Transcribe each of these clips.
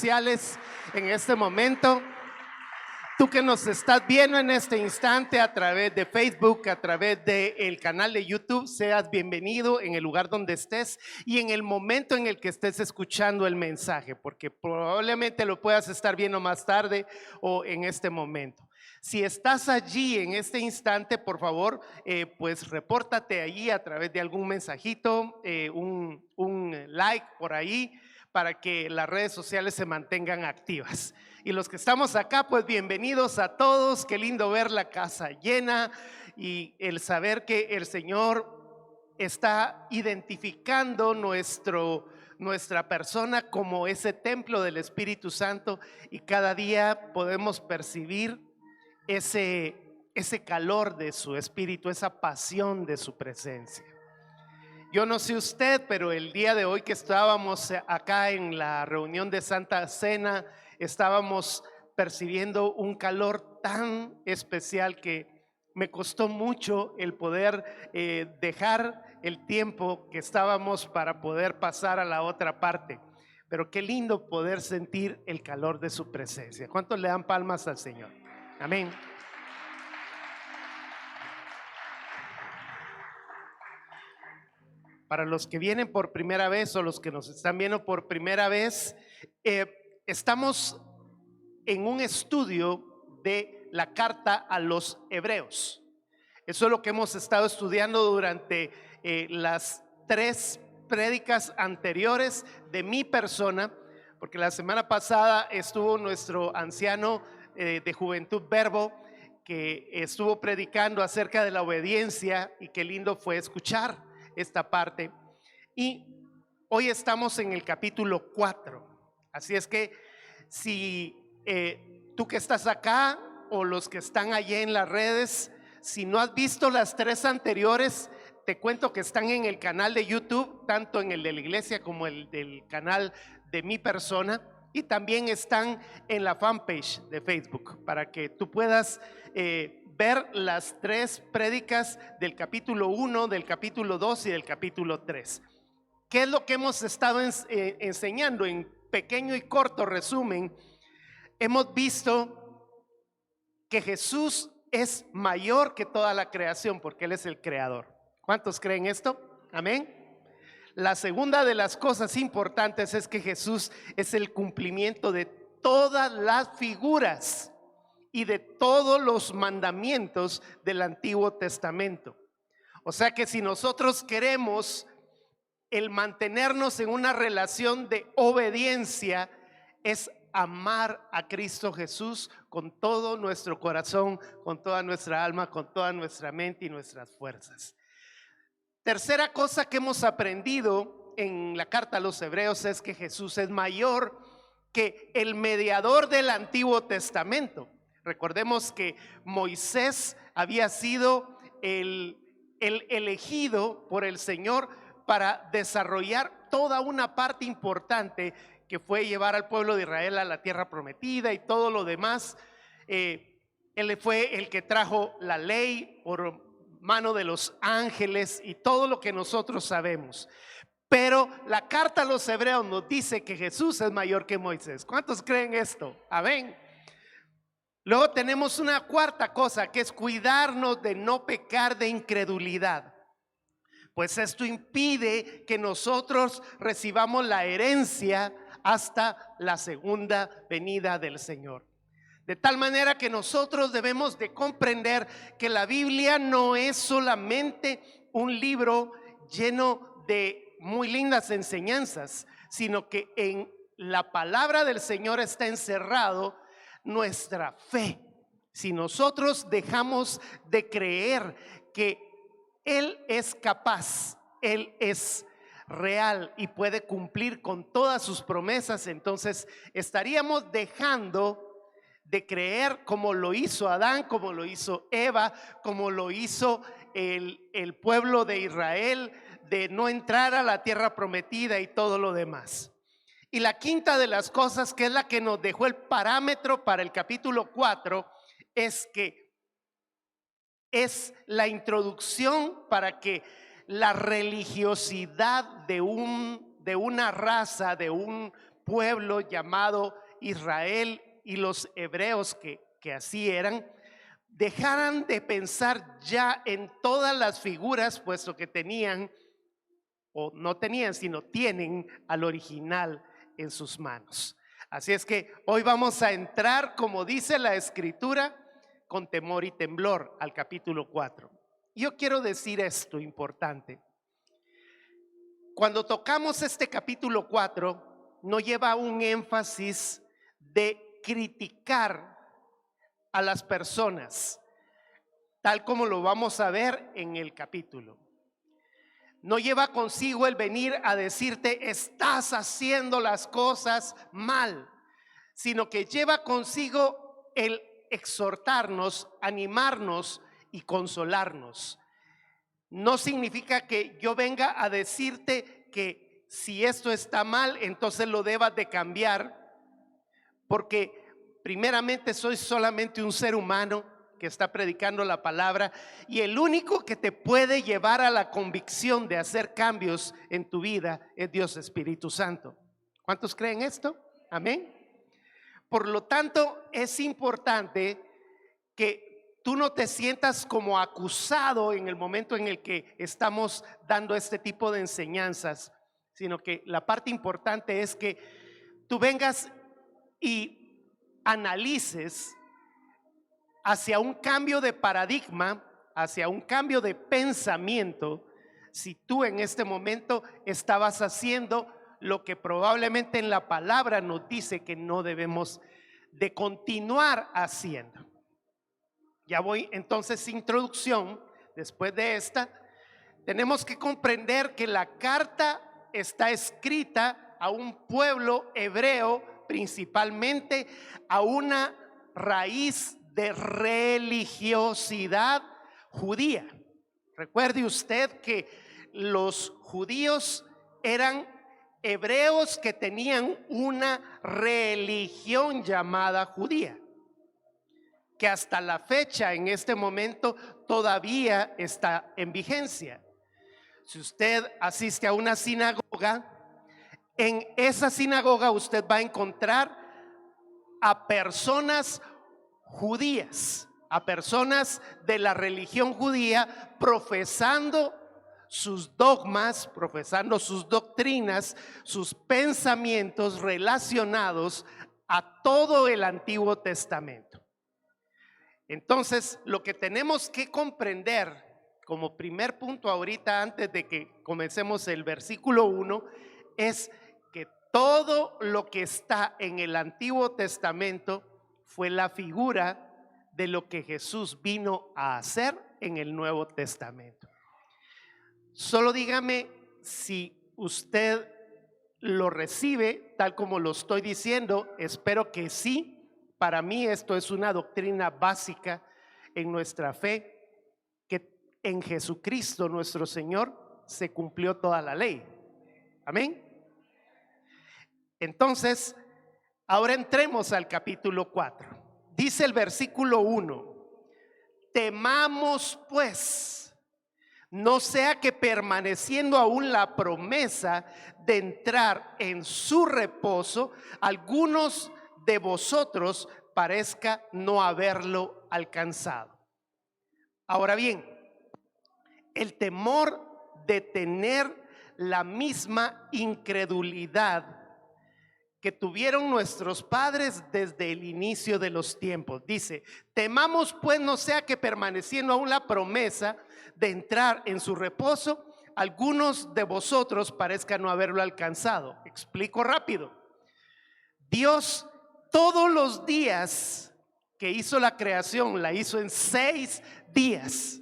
sociales en este momento. Tú que nos estás viendo en este instante a través de Facebook, a través del canal de YouTube, seas bienvenido en el lugar donde estés y en el momento en el que estés escuchando el mensaje, porque probablemente lo puedas estar viendo más tarde o en este momento. Si estás allí en este instante, por favor, pues repórtate allí a través de algún mensajito, un like por ahí, para que las redes sociales se mantengan activas. Y los que estamos acá, pues bienvenidos a todos. Qué lindo ver la casa llena y el saber que el Señor está identificando nuestra persona como ese templo del Espíritu Santo, y cada día podemos percibir ese calor de su Espíritu, esa pasión de su presencia. Yo no sé usted, pero el día de hoy que estábamos acá en la reunión de Santa Cena, estábamos percibiendo un calor tan especial que me costó mucho el poder dejar el tiempo que estábamos para poder pasar a la otra parte. Pero qué lindo poder sentir el calor de su presencia. ¿Cuántos le dan palmas al Señor? Amén. Para los que vienen por primera vez o los que nos están viendo por primera vez, estamos en un estudio de la carta a los Hebreos. Eso es lo que hemos estado estudiando durante las 3 prédicas anteriores de mi persona, porque la semana pasada estuvo nuestro anciano de Juventud Verbo, que estuvo predicando acerca de la obediencia, y qué lindo fue escuchar esta parte. Y hoy estamos en el capítulo 4. Así es que si tú que estás acá o los que están allí en las redes, si no has visto las 3 anteriores, te cuento que están en el canal de YouTube, tanto en el de la iglesia como el del canal de mi persona, y también están en la fanpage de Facebook para que tú puedas ver las 3 prédicas del capítulo 1, del capítulo 2 y del capítulo 3. ¿Qué es lo que hemos estado enseñando? En pequeño y corto resumen, hemos visto que Jesús es mayor que toda la creación porque Él es el creador. ¿Cuántos creen esto? Amén. La segunda de las cosas importantes es que Jesús es el cumplimiento de todas las figuras y de todos los mandamientos del Antiguo Testamento. O sea que si nosotros queremos el mantenernos en una relación de obediencia, es amar a Cristo Jesús con todo nuestro corazón, con toda nuestra alma, con toda nuestra mente y nuestras fuerzas. Tercera cosa que hemos aprendido en la carta a los Hebreos es que Jesús es mayor que el mediador del Antiguo Testamento. Recordemos que Moisés había sido el elegido por el Señor para desarrollar toda una parte importante que fue llevar al pueblo de Israel a la tierra prometida y todo lo demás. Él fue el que trajo la ley por mano de los ángeles y todo lo que nosotros sabemos. Pero la carta a los Hebreos nos dice que Jesús es mayor que Moisés. ¿Cuántos creen esto? Amén. Luego tenemos una cuarta cosa, que es cuidarnos de no pecar de incredulidad, pues esto impide que nosotros recibamos la herencia hasta la segunda venida del Señor. De tal manera que nosotros debemos de comprender que la Biblia no es solamente un libro lleno de muy lindas enseñanzas, sino que en la palabra del Señor está encerrado nuestra fe. Si nosotros dejamos de creer que Él es capaz, Él es real y puede cumplir con todas sus promesas, entonces estaríamos dejando de creer como lo hizo Adán, como lo hizo Eva, como lo hizo el pueblo de Israel, de no entrar a la tierra prometida y todo lo demás. Y la quinta de las cosas, que es la que nos dejó el parámetro para el capítulo 4, es que es la introducción para que la religiosidad de una raza, de un pueblo llamado Israel y los hebreos que así eran, dejaran de pensar ya en todas las figuras, puesto que tenían, o no tenían, sino tienen al original en sus manos. Así es que hoy vamos a entrar, como dice la Escritura, con temor y temblor al capítulo 4. Yo quiero decir esto importante. Cuando tocamos este capítulo 4, no lleva un énfasis de criticar a las personas, tal como lo vamos a ver en el capítulo. No lleva consigo el venir a decirte estás haciendo las cosas mal, sino que lleva consigo el exhortarnos, animarnos y consolarnos. No significa que yo venga a decirte que si esto está mal, entonces lo debas de cambiar, porque primeramente soy solamente un ser humano que está predicando la palabra, y el único que te puede llevar a la convicción de hacer cambios en tu vida es Dios Espíritu Santo. ¿Cuántos creen esto? Amén. Por lo tanto, es importante que tú no te sientas como acusado en el momento en el que estamos dando este tipo de enseñanzas, sino que la parte importante es que tú vengas y analices hacia un cambio de paradigma, hacia un cambio de pensamiento, si tú en este momento estabas haciendo lo que probablemente en la palabra nos dice que no debemos de continuar haciendo. Ya voy entonces, introducción. Después de esta, tenemos que comprender que la carta está escrita a un pueblo hebreo, principalmente a una raíz de religiosidad judía. Recuerde usted que los judíos eran hebreos que tenían una religión llamada judía, que hasta la fecha en este momento todavía está en vigencia. Si usted asiste a una sinagoga, en esa sinagoga usted va a encontrar a personas judías, a personas de la religión judía profesando sus dogmas, profesando sus doctrinas, sus pensamientos relacionados a todo el Antiguo Testamento. Entonces, lo que tenemos que comprender como primer punto ahorita, antes de que comencemos el versículo 1, es que todo lo que está en el Antiguo Testamento fue la figura de lo que Jesús vino a hacer en el Nuevo Testamento. Solo dígame si usted lo recibe tal como lo estoy diciendo. Espero que sí. Para mí esto es una doctrina básica en nuestra fe, que en Jesucristo nuestro Señor se cumplió toda la ley. Amén. Entonces, ahora entremos al capítulo 4. Dice el versículo 1: temamos pues, no sea que permaneciendo aún la promesa de entrar en su reposo, algunos de vosotros parezca no haberlo alcanzado. Ahora bien, el temor de tener la misma incredulidad que tuvieron nuestros padres desde el inicio de los tiempos. Dice: temamos pues no sea que permaneciendo aún la promesa de entrar en su reposo, algunos de vosotros parezcan no haberlo alcanzado. Explico rápido. Dios todos los días que hizo la creación, la hizo en 6 días.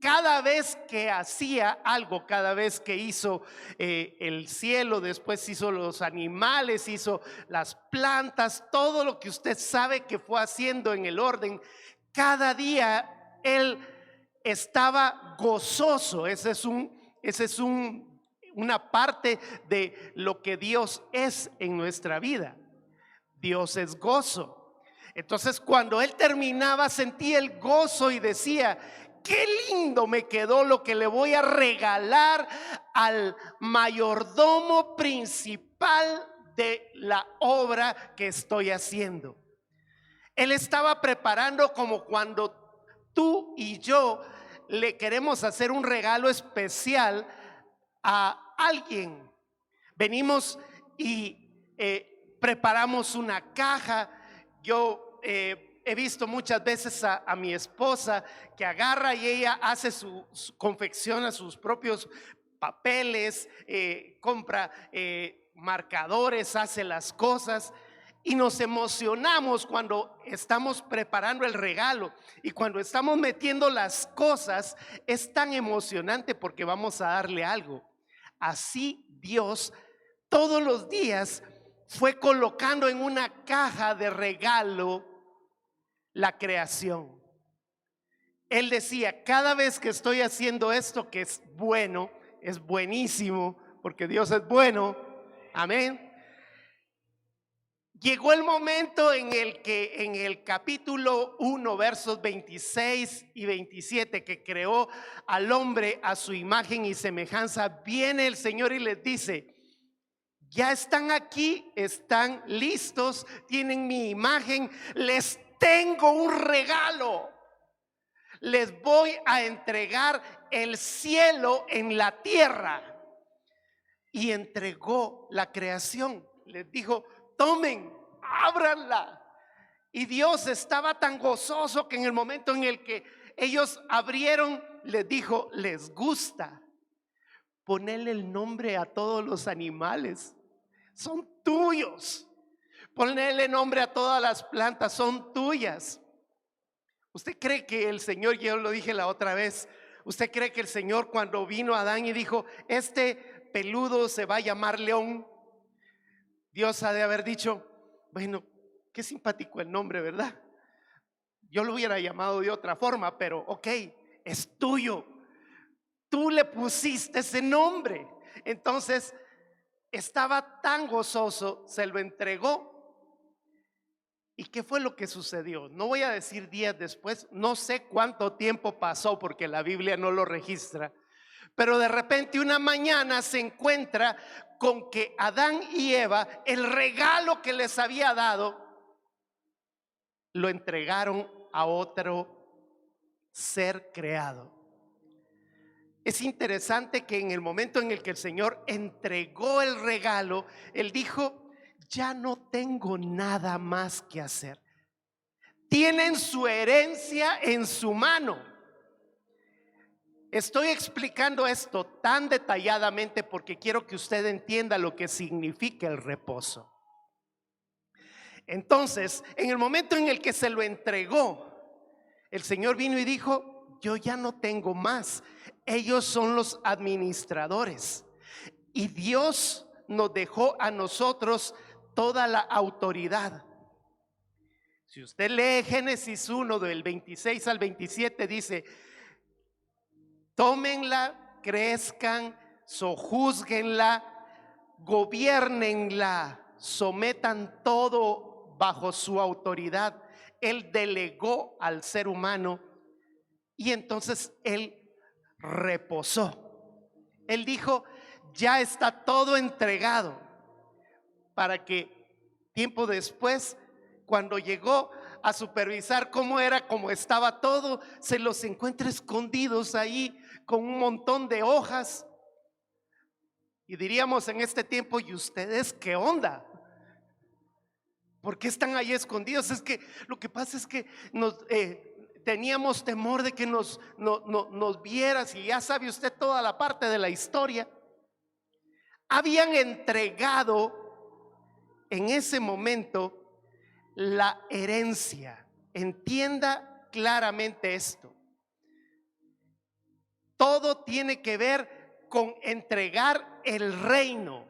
Cada vez que hacía algo, cada vez que hizo el cielo, después hizo los animales, hizo las plantas, todo lo que usted sabe que fue haciendo en el orden, cada día Él estaba gozoso. Ese es una parte de lo que Dios es en nuestra vida. Dios es gozo. Entonces, cuando Él terminaba, sentía el gozo y decía: qué lindo me quedó lo que le voy a regalar al mayordomo principal de la obra que estoy haciendo. Él estaba preparando como cuando tú y yo le queremos hacer un regalo especial a alguien. Venimos y preparamos una caja. Yo he visto muchas veces a mi esposa que agarra y ella hace confecciona sus propios papeles, compra marcadores, hace las cosas. Y nos emocionamos cuando estamos preparando el regalo y cuando estamos metiendo las cosas. Es tan emocionante porque vamos a darle algo. Así Dios todos los días fue colocando en una caja de regalo la creación. Él decía: cada vez que estoy haciendo esto que es bueno, es buenísimo, porque Dios es bueno. Amén. Llegó el momento en el que en el capítulo 1, versos 26 y 27, que creó al hombre a su imagen y semejanza, viene el Señor y les dice: ya están aquí, están listos, tienen mi imagen, les tengo un regalo. Les voy a entregar el cielo en la tierra. Y entregó la creación. Les dijo: tomen, ábranla. Y Dios estaba tan gozoso que en el momento en el que ellos abrieron, les dijo: les gusta, ponele el nombre a todos los animales, son tuyos. Ponele nombre a todas las plantas, son tuyas. ¿Usted cree que el Señor, yo lo dije la otra vez, usted cree que el Señor, cuando vino a Adán y dijo: este peludo se va a llamar León, Dios ha de haber dicho: bueno, qué simpático el nombre, ¿verdad? Yo lo hubiera llamado de otra forma, pero ok, es tuyo. Tú le pusiste ese nombre. Entonces estaba tan gozoso, se lo entregó. ¿Y qué fue lo que sucedió? No voy a decir días después, no sé cuánto tiempo pasó porque la Biblia no lo registra, pero de repente una mañana se encuentra con que Adán y Eva, el regalo que les había dado, lo entregaron a otro ser creado. Es interesante que en el momento en el que el Señor entregó el regalo, Él dijo: ya no tengo nada más que hacer. Tienen su herencia en su mano. Estoy explicando esto tan detalladamente porque quiero que usted entienda lo que significa el reposo. Entonces, en el momento en el que se lo entregó, el Señor vino y dijo: yo ya no tengo más. Ellos son los administradores. Y Dios nos dejó a nosotros toda la autoridad. Si usted lee Génesis 1 del 26 al 27, dice: tómenla, crezcan, sojúzguenla, gobiernenla, sometan todo bajo su autoridad. Él delegó al ser humano y entonces él reposó. Él dijo: ya está todo entregado, para que tiempo después, cuando llegó a supervisar cómo era, cómo estaba todo, se los encuentra escondidos ahí con un montón de hojas. Y diríamos en este tiempo: ¿y ustedes qué onda? ¿Por qué están ahí escondidos? Es que lo que pasa es que teníamos temor de que nos vieras, y ya sabe usted toda la parte de la historia. Habían entregado en ese momento la herencia. Entienda claramente esto. Todo tiene que ver con entregar el reino.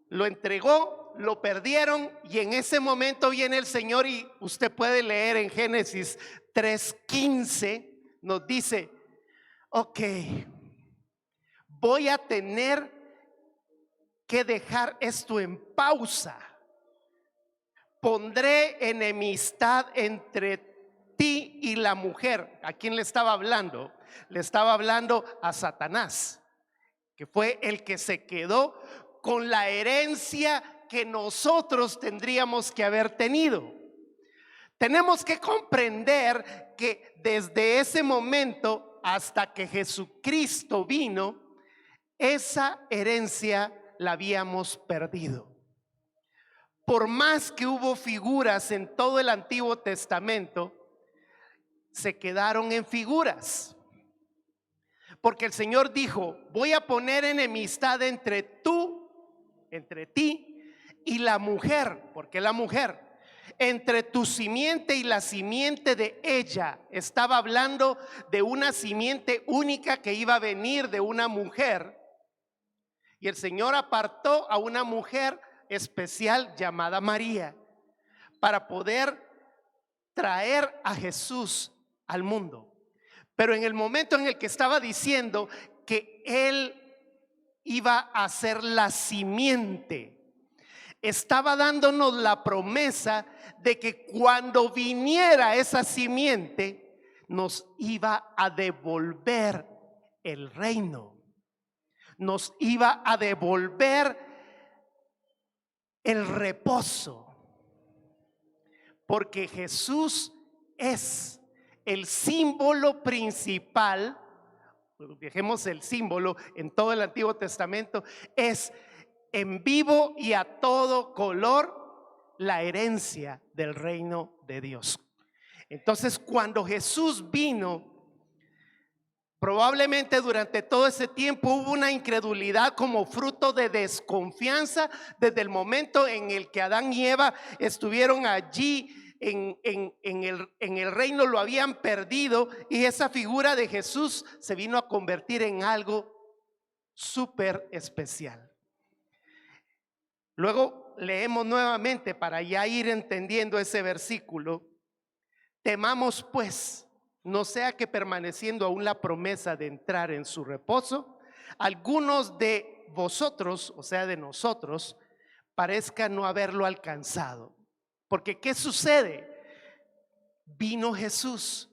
Lo entregó, lo perdieron, y en ese momento viene el Señor, y usted puede leer en Génesis 3:15, nos dice: ok, voy a tener que dejar esto en pausa. Pondré enemistad entre ti y la mujer. ¿A quién le estaba hablando? Le estaba hablando a Satanás, que fue el que se quedó con la herencia que nosotros tendríamos que haber tenido. Tenemos que comprender que desde ese momento hasta que Jesucristo vino, esa herencia la habíamos perdido. Por más que hubo figuras en todo el Antiguo Testamento, se quedaron en figuras. Porque el Señor dijo: voy a poner enemistad entre ti y la mujer. ¿Por qué la mujer? Entre tu simiente y la simiente de ella. Estaba hablando de una simiente única que iba a venir de una mujer. Y el Señor apartó a una mujer especial llamada María para poder traer a Jesús al mundo. Pero en el momento en el que estaba diciendo que Él iba a ser la simiente, estaba dándonos la promesa de que cuando viniera esa simiente nos iba a devolver el reino, nos iba a devolver el reposo, porque Jesús es el símbolo principal. Dejemos el símbolo en todo el Antiguo Testamento, es en vivo y a todo color la herencia del reino de Dios. Entonces, cuando Jesús vino, probablemente durante todo ese tiempo hubo una incredulidad como fruto de desconfianza desde el momento en el que Adán y Eva estuvieron allí en el reino, lo habían perdido, y esa figura de Jesús se vino a convertir en algo súper especial. Luego leemos nuevamente para ya ir entendiendo ese versículo: temamos pues, no sea que permaneciendo aún la promesa de entrar en su reposo, algunos de vosotros, o sea de nosotros, parezca no haberlo alcanzado. Porque ¿qué sucede? Vino Jesús.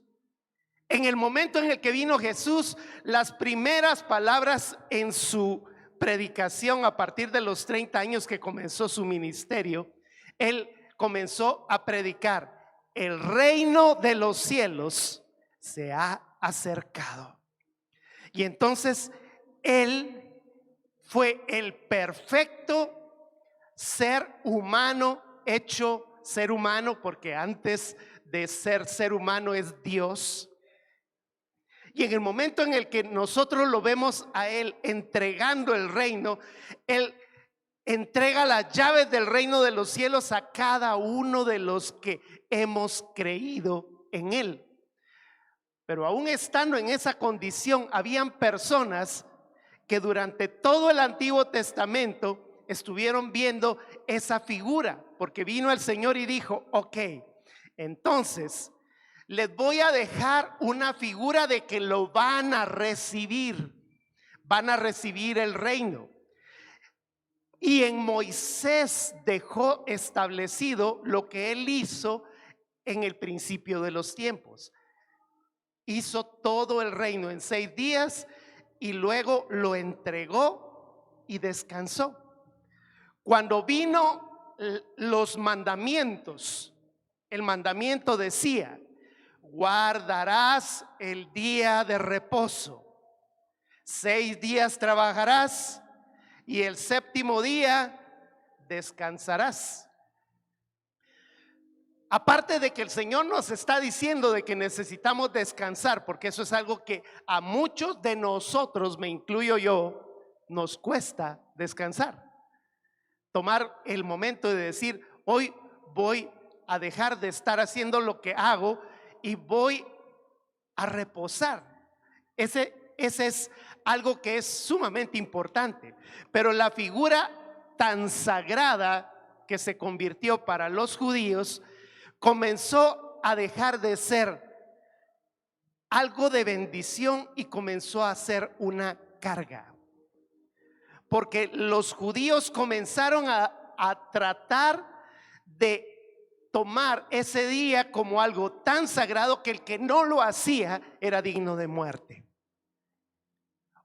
En el momento en el que vino Jesús, las primeras palabras en su predicación, a partir de los 30 años que comenzó su ministerio, Él comenzó a predicar: el reino de los cielos se ha acercado. Y entonces Él fue el perfecto ser humano, hecho ser humano, porque antes de ser humano es Dios. Y en el momento en el que nosotros lo vemos a Él entregando el reino, Él entrega las llaves del reino de los cielos a cada uno de los que hemos creído en Él. Pero aún estando en esa condición, habían personas que durante todo el Antiguo Testamento estuvieron viendo esa figura, porque vino el Señor y dijo: ok, entonces les voy a dejar una figura de que lo van a recibir el reino. Y en Moisés dejó establecido lo que Él hizo en el principio de los tiempos. Hizo todo el reino en 6 días y luego lo entregó y descansó. Cuando vino los mandamientos, el mandamiento decía: guardarás el día de reposo, 6 días trabajarás y el 7º día descansarás. Aparte de que el Señor nos está diciendo de que necesitamos descansar, porque eso es algo que a muchos de nosotros, me incluyo yo, nos cuesta descansar. Tomar el momento de decir: hoy voy a dejar de estar haciendo lo que hago y voy a reposar. Ese es algo que es sumamente importante. Pero la figura tan sagrada que se convirtió para los judíos comenzó a dejar de ser algo de bendición y comenzó a ser una carga. Porque los judíos comenzaron a tratar de tomar ese día como algo tan sagrado que el que no lo hacía era digno de muerte.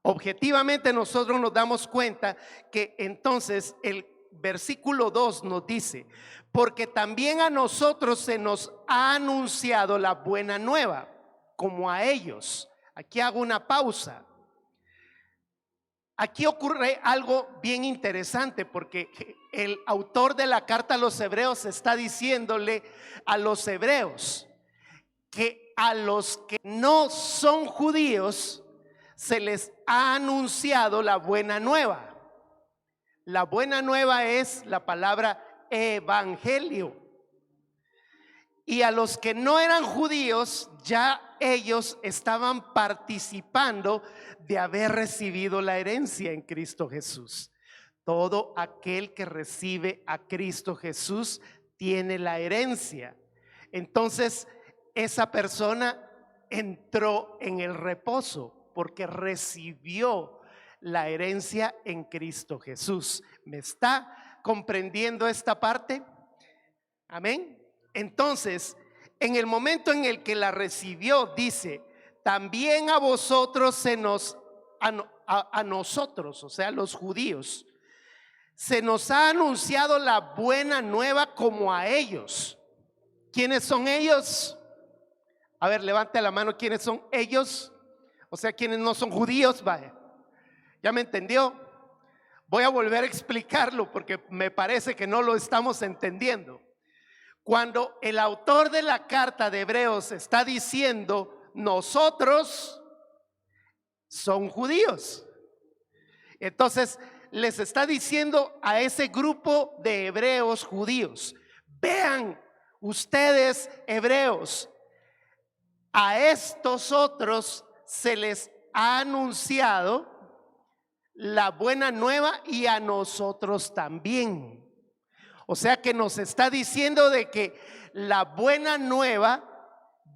Objetivamente nosotros nos damos cuenta que entonces el versículo 2 nos dice, porque también a nosotros se nos ha anunciado la buena nueva, como a ellos. Aquí hago una pausa. Aquí ocurre algo bien interesante porque el autor de la carta a los hebreos está diciéndole a los hebreos que a los que no son judíos se les ha anunciado la buena nueva. La buena nueva es la palabra evangelio. Y a los que no eran judíos, ya ellos estaban participando de haber recibido la herencia en Cristo Jesús. Todo aquel que recibe a Cristo Jesús tiene la herencia. Entonces, esa persona entró en el reposo porque recibió la herencia en Cristo Jesús. ¿Me está comprendiendo esta parte? Amén. Entonces, en el momento en el que la recibió, dice, también a vosotros se nos, a nosotros, o sea, los judíos, se nos ha anunciado la buena nueva como a ellos. ¿Quiénes son ellos? A ver, levante la mano, ¿quiénes son ellos? O sea, quienes no son judíos, vaya. ¿Ya me entendió? Voy a volver a explicarlo porque me parece que no lo estamos entendiendo. Cuando el autor de la carta de Hebreos está diciendo nosotros, son judíos. Entonces les está diciendo a ese grupo de hebreos judíos: vean ustedes, hebreos, a estos otros se les ha anunciado la buena nueva y a nosotros también. O sea que nos está diciendo de que la buena nueva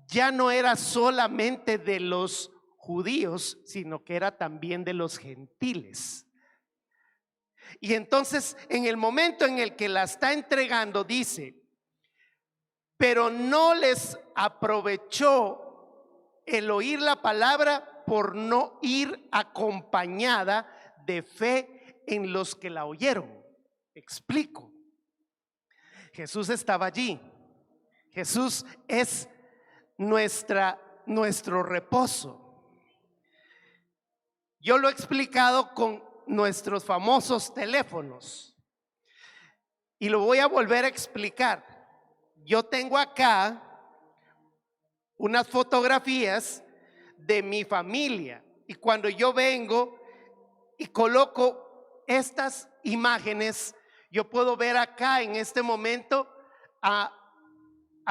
ya no era solamente de los judíos, sino que era también de los gentiles. Y entonces, en el momento en el que la está entregando, dice, pero no les aprovechó el oír la palabra por no ir acompañada de fe en los que la oyeron. Explico. Jesús estaba allí. Jesús es nuestro reposo. Yo lo he explicado con nuestros famosos teléfonos y lo voy a volver a explicar. Yo tengo acá unas fotografías de mi familia y cuando yo vengo y coloco estas imágenes, yo puedo ver acá en este momento a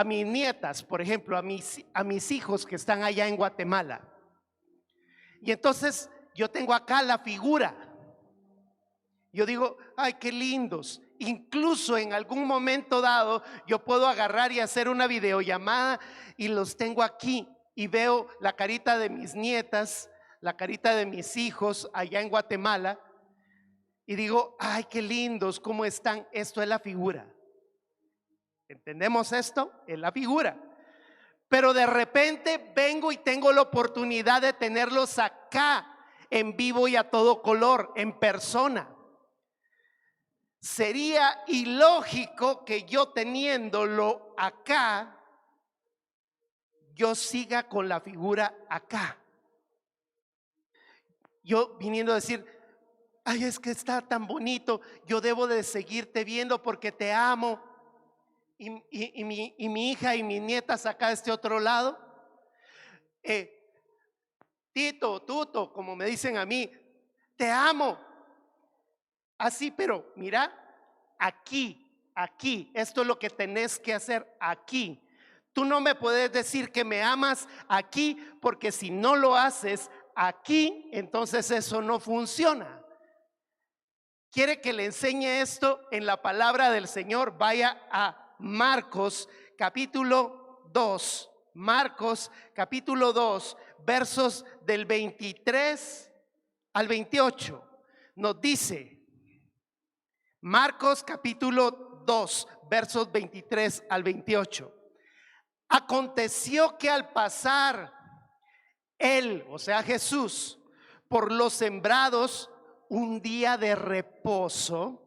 mis nietas, por ejemplo, a mis hijos que están allá en Guatemala. Y entonces yo tengo acá la figura. Yo digo, ay, qué lindos. Incluso en algún momento dado yo puedo agarrar y hacer una videollamada y los tengo aquí y veo la carita de mis nietas, la carita de mis hijos allá en Guatemala. Y digo, ay, qué lindos, ¿cómo están? Esto es la figura. ¿Entendemos esto? Es la figura. Pero de repente vengo y tengo la oportunidad de tenerlos acá en vivo y a todo color, en persona. Sería ilógico que yo teniéndolo acá, yo siga con la figura acá. Yo viniendo a decir, ay, es que está tan bonito, yo debo de seguirte viendo porque te amo. Y mi hija y mis nietas acá de este otro lado, Tito, Tuto, como me dicen a mí, te amo. Así, pero mira, aquí, esto es lo que tenés que hacer aquí. Tú no me puedes decir que me amas aquí, porque si no lo haces aquí, entonces eso no funciona. ¿Quiere que le enseñe esto en la palabra del Señor? Vaya a Marcos capítulo 2. Marcos capítulo 2, versos del 23 al 28. Nos dice, Marcos capítulo 2, versos 23 al 28. Aconteció que al pasar él, o sea Jesús, por los sembrados un día de reposo,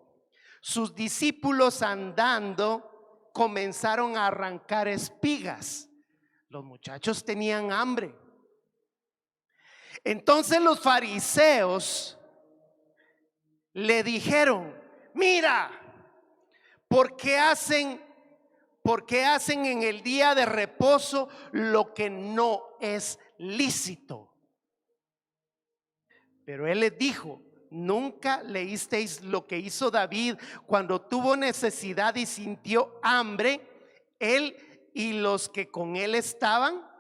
sus discípulos andando comenzaron a arrancar espigas. Los muchachos tenían hambre. Entonces los fariseos le dijeron: mira, ¿por qué hacen en el día de reposo lo que no es lícito? Pero él les dijo: ¿nunca leísteis lo que hizo David cuando tuvo necesidad y sintió hambre, él y los que con él estaban?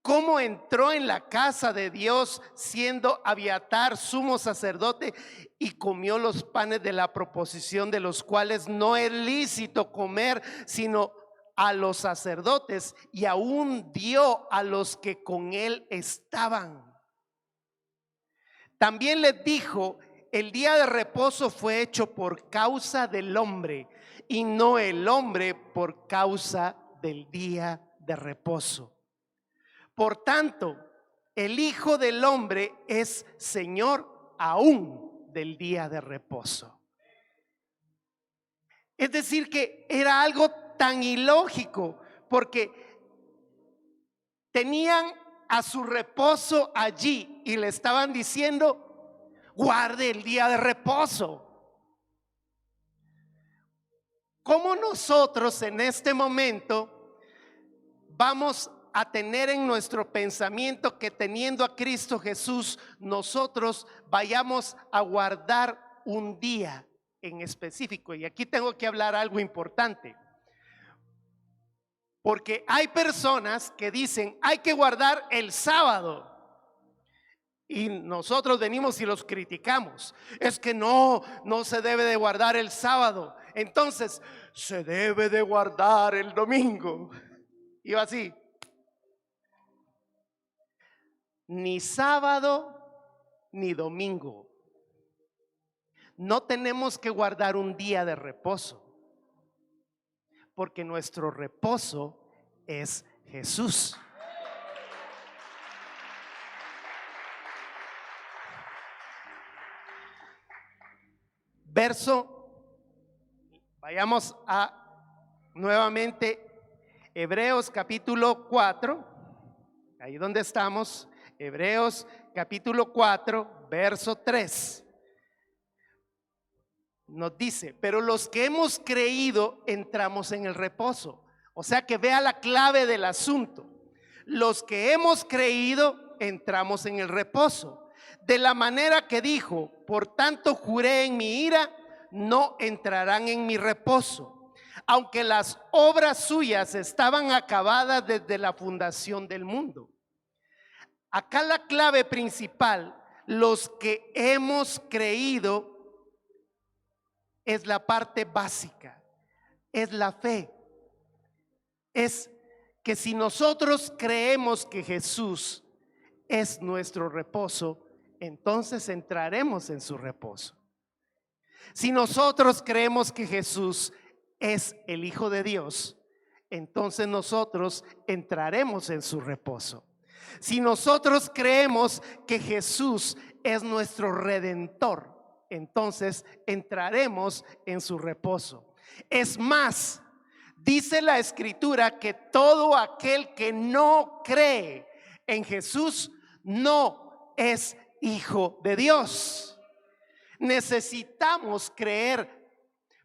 ¿Cómo entró en la casa de Dios siendo Abiatar sumo sacerdote y comió los panes de la proposición, de los cuales no es lícito comer sino a los sacerdotes, y aún dio a los que con él estaban? También les dijo: el día de reposo fue hecho por causa del hombre, y no el hombre por causa del día de reposo. Por tanto, el Hijo del Hombre es Señor aún del día de reposo. Es decir, que era algo tan ilógico, porque tenían a su reposo allí y le estaban diciendo: guarde el día de reposo. ¿Cómo nosotros en este momento vamos a tener en nuestro pensamiento que teniendo a Cristo Jesús nosotros vayamos a guardar un día en específico? Y aquí tengo que hablar algo importante, porque hay personas que dicen: hay que guardar el sábado, y nosotros venimos y los criticamos. Es que no se debe de guardar el sábado, entonces se debe de guardar el domingo. Y así, ni sábado ni domingo. No tenemos que guardar un día de reposo, porque nuestro reposo es Jesús. Vayamos a nuevamente Hebreos capítulo 4, ahí donde estamos, Hebreos capítulo 4, verso 3. Nos dice: pero los que hemos creído entramos en el reposo. O sea que vea la clave del asunto. Los que hemos creído entramos en el reposo, de la manera que dijo: por tanto juré en mi ira, no entrarán en mi reposo, aunque las obras suyas estaban acabadas desde la fundación del mundo. Acá la clave principal: los que hemos creído, es la parte básica, es la fe. Es que si nosotros creemos que Jesús es nuestro reposo, entonces entraremos en su reposo. Si nosotros creemos que Jesús es el Hijo de Dios, entonces nosotros entraremos en su reposo. Si nosotros creemos que Jesús es nuestro Redentor, entonces entraremos en su reposo. Es más, dice la Escritura que todo aquel que no cree en Jesús no es hijo de Dios. Necesitamos creer,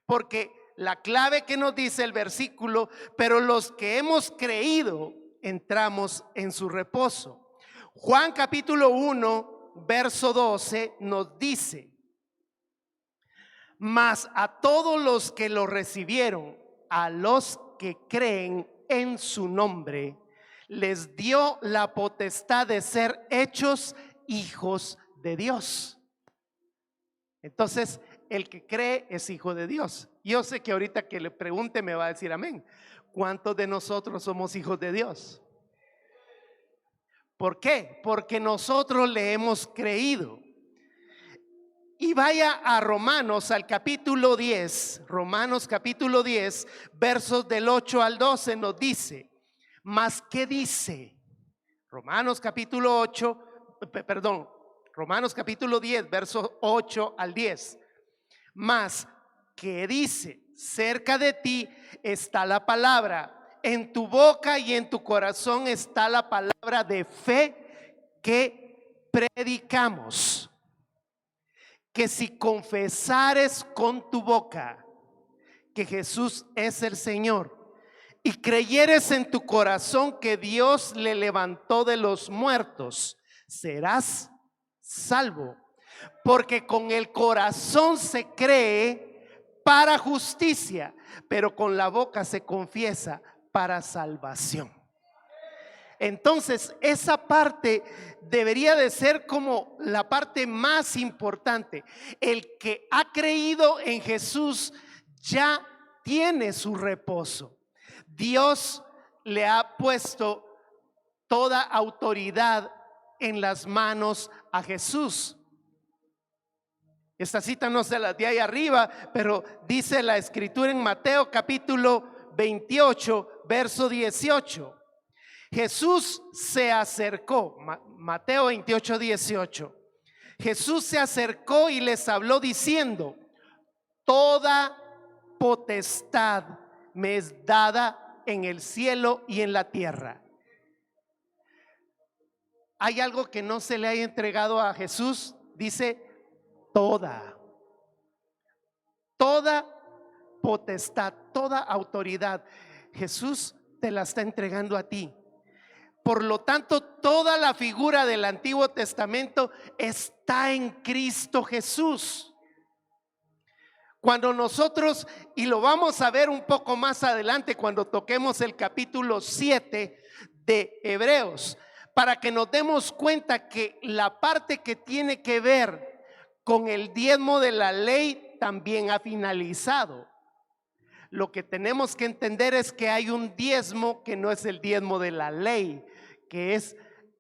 porque la clave que nos dice el versículo: pero los que hemos creído entramos en su reposo. Juan capítulo 1, verso 12 nos dice: mas a todos los que lo recibieron, a los que creen en su nombre, les dio la potestad de ser hechos hijos de Dios. Entonces, el que cree es hijo de Dios. Yo sé que ahorita que le pregunte me va a decir amén. ¿Cuántos de nosotros somos hijos de Dios? ¿Por qué? Porque nosotros le hemos creído. Y vaya a Romanos, al capítulo 10, Romanos capítulo 10, versos del 8 al 12 nos dice: mas ¿qué dice? Romanos capítulo 8, Romanos capítulo 10, versos 8 al 10. Mas que dice, cerca de ti está la palabra, en tu boca y en tu corazón está la palabra de fe que predicamos. Que si confesares con tu boca que Jesús es el Señor y creyeres en tu corazón que Dios le levantó de los muertos, serás salvo. Porque con el corazón se cree para justicia, pero con la boca se confiesa para salvación. Entonces, esa parte debería de ser como la parte más importante. El que ha creído en Jesús ya tiene su reposo. Dios le ha puesto toda autoridad en las manos a Jesús. Esta cita no se la de ahí arriba, pero dice la escritura en Mateo capítulo 28, verso 18. Jesús se acercó, Mateo 28, 18. Jesús se acercó y les habló diciendo: toda potestad me es dada en el cielo y en la tierra. ¿Hay algo que no se le haya entregado a Jesús? Dice toda potestad, toda autoridad. Jesús te la está entregando a ti. Por lo tanto, toda la figura del Antiguo Testamento está en Cristo Jesús. Cuando nosotros, y lo vamos a ver un poco más adelante cuando toquemos el capítulo 7 de Hebreos, para que nos demos cuenta que la parte que tiene que ver con el diezmo de la ley también ha finalizado. Lo que tenemos que entender es que hay un diezmo que no es el diezmo de la ley, que es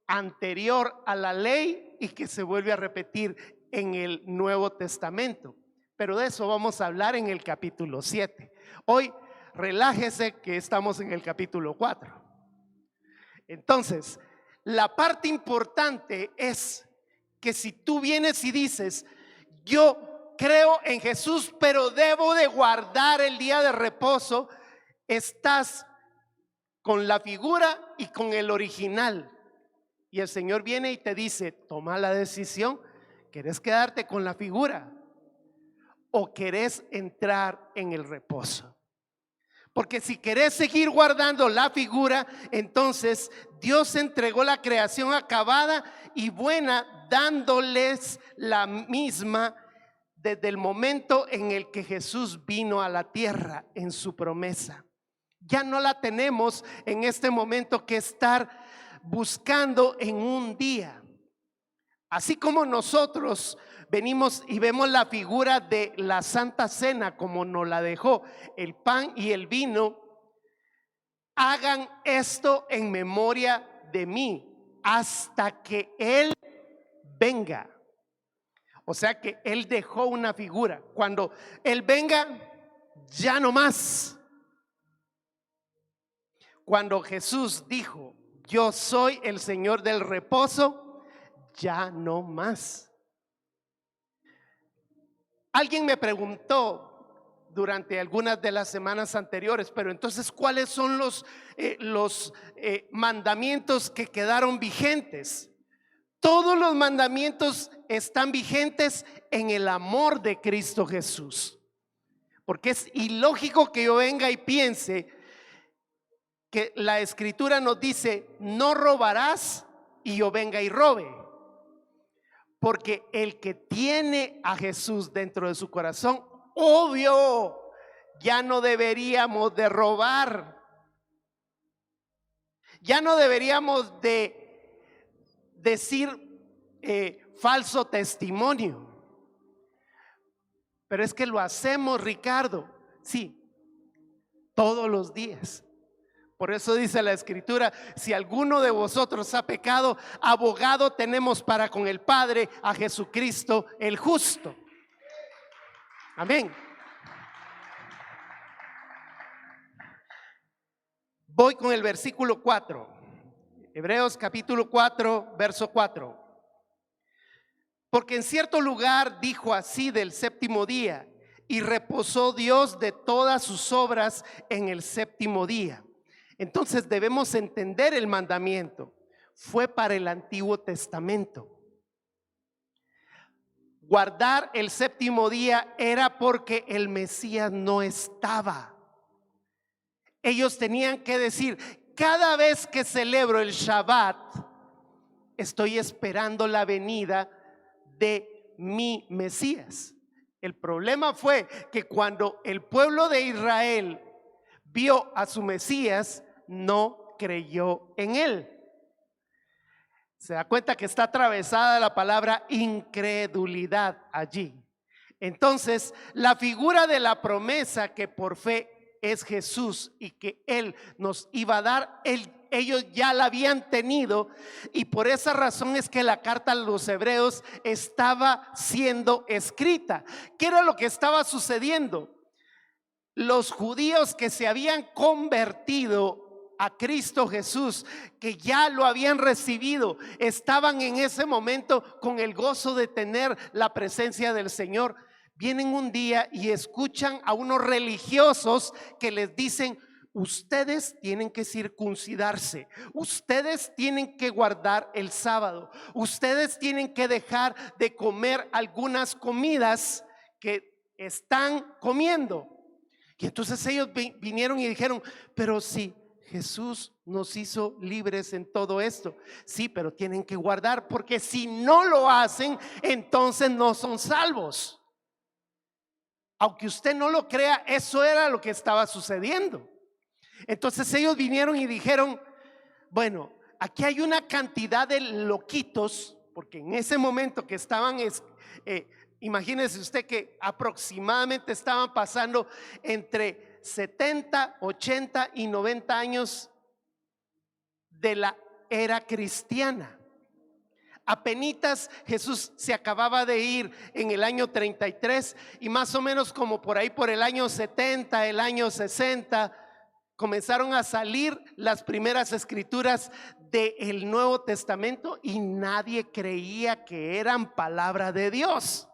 anterior a la ley y que se vuelve a repetir en el Nuevo Testamento. Pero de eso vamos a hablar en el capítulo 7. Hoy relájese que estamos en el capítulo 4. Entonces, la parte importante es que si tú vienes y dices: yo creo en Jesús, pero debo de guardar el día de reposo, estás con la figura y con el original. Y el Señor viene y te dice: toma la decisión. ¿Querés quedarte con la figura o querés entrar en el reposo? Porque si querés seguir guardando la figura, entonces Dios entregó la creación acabada y buena, dándoles la misma desde el momento en el que Jesús vino a la tierra en su promesa. Ya no la tenemos en este momento que estar buscando en un día. Así como nosotros venimos y vemos la figura de la Santa Cena como nos la dejó el pan y el vino, hagan esto en memoria de mí hasta que Él venga. O sea que Él dejó una figura. Cuando Él venga, ya no más. Cuando Jesús dijo: yo soy el Señor del reposo, ya no más. Alguien me preguntó durante algunas de las semanas anteriores: pero entonces, ¿cuáles son los mandamientos que quedaron vigentes? Todos los mandamientos están vigentes en el amor de Cristo Jesús. Porque es ilógico que yo venga y piense que la escritura nos dice: no robarás, y yo venga y robe. Porque el que tiene a Jesús dentro de su corazón, obvio, ya no deberíamos de robar. Ya no deberíamos de decir falso testimonio. Pero es que lo hacemos, Ricardo, sí, todos los días. Por eso dice la escritura: si alguno de vosotros ha pecado, abogado tenemos para con el Padre, a Jesucristo el justo. Amén. Voy con el versículo 4. Hebreos capítulo 4, verso 4. Porque en cierto lugar dijo así del séptimo día, y reposó Dios de todas sus obras en el séptimo día. Entonces debemos entender el mandamiento. Fue para el Antiguo Testamento. Guardar el séptimo día era porque el Mesías no estaba. Ellos tenían que decir: cada vez que celebro el Shabbat, estoy esperando la venida de mi Mesías. El problema fue que cuando el pueblo de Israel vio a su Mesías, no creyó en él. Se da cuenta que está atravesada la palabra incredulidad allí. Entonces, la figura de la promesa que por fe es Jesús y que Él nos iba a dar, ellos ya la habían tenido, y por esa razón es que la carta a los hebreos estaba siendo escrita. ¿Qué era lo que estaba sucediendo? Los judíos que se habían convertido a Cristo Jesús, que ya lo habían recibido, estaban en ese momento con el gozo de tener la presencia del Señor. Vienen un día y escuchan a unos religiosos que les dicen: ustedes tienen que circuncidarse, ustedes tienen que guardar el sábado, ustedes tienen que dejar de comer algunas comidas que están comiendo. Y entonces ellos vinieron y dijeron: pero sí, Jesús nos hizo libres en todo esto. Sí, pero tienen que guardar, porque si no lo hacen, entonces no son salvos. Aunque usted no lo crea, eso era lo que estaba sucediendo. Entonces ellos vinieron y dijeron: bueno, aquí hay una cantidad de loquitos, porque en ese momento que estaban, imagínese usted que aproximadamente estaban pasando entre 70, 80 y 90 años de la era cristiana. Apenitas Jesús se acababa de ir en el año 33, y más o menos como por ahí por el año 70, el año 60, comenzaron a salir las primeras escrituras del Nuevo Testamento, y nadie creía que eran palabra de Dios.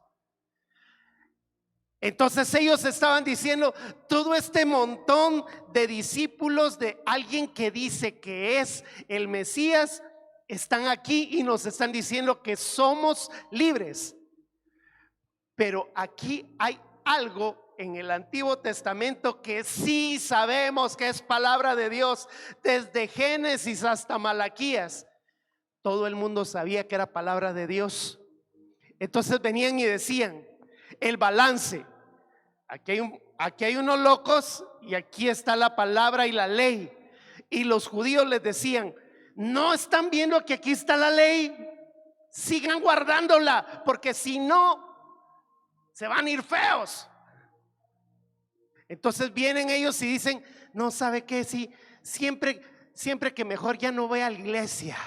Entonces ellos estaban diciendo: todo este montón de discípulos de alguien que dice que es el Mesías están aquí y nos están diciendo que somos libres. Pero aquí hay algo en el Antiguo Testamento que sí sabemos que es palabra de Dios. Desde Génesis hasta Malaquías, todo el mundo sabía que era palabra de Dios. Entonces venían y decían: el balance, aquí hay unos locos y aquí está la palabra y la ley. Y los judíos les decían: no están viendo que aquí está la ley, sigan guardándola, porque si no se van a ir feos. Entonces vienen ellos y dicen: no, ¿sabe qué? Sí, siempre que mejor ya no voy a la iglesia.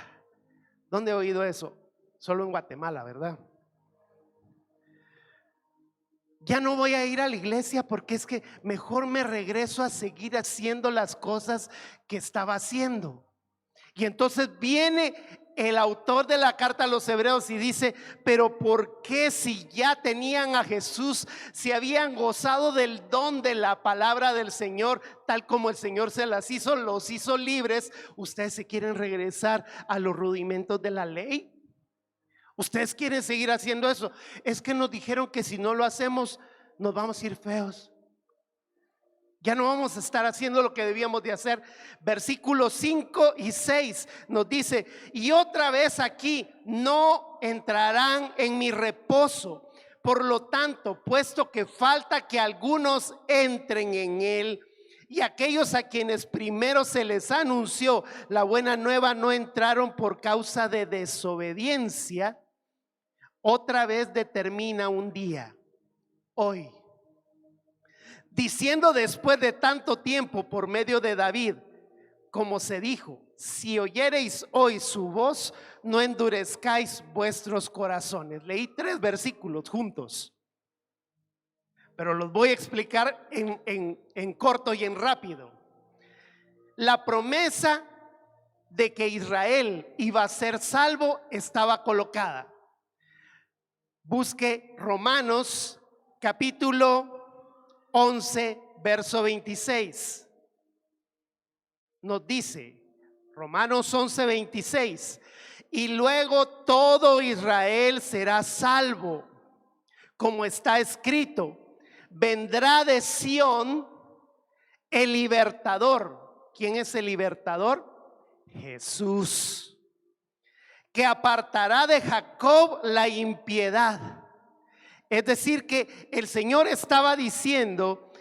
¿Dónde he oído eso? Solo en Guatemala, ¿verdad? Ya no voy a ir a la iglesia porque es que mejor me regreso a seguir haciendo las cosas que estaba haciendo. Y entonces viene el autor de la carta a los hebreos y dice: pero ¿por qué, si ya tenían a Jesús, si habían gozado del don de la palabra del Señor, tal como el Señor se las hizo, los hizo libres, ustedes se quieren regresar a los rudimentos de la ley? ¿Ustedes quieren seguir haciendo eso? Es que nos dijeron que si no lo hacemos nos vamos a ir feos. Ya no vamos a estar haciendo lo que debíamos de hacer. Versículos 5 y 6 nos dice: y otra vez aquí: no entrarán en mi reposo. Por lo tanto, puesto que falta que algunos entren en él, y aquellos a quienes primero se les anunció la buena nueva no entraron por causa de desobediencia, otra vez determina un día, hoy, diciendo después de tanto tiempo por medio de David, como se dijo: si oyereis hoy su voz, no endurezcáis vuestros corazones. Leí 3 versículos juntos, pero los voy a explicar en corto y en rápido. La promesa de que Israel iba a ser salvo estaba colocada. Busque Romanos capítulo 11, verso 26. Nos dice, Romanos 11, 26, y luego todo Israel será salvo, como está escrito, vendrá de Sión el libertador. ¿Quién es el libertador? Jesús, que apartará de Jacob la impiedad. Es decir, que el Señor estaba diciendo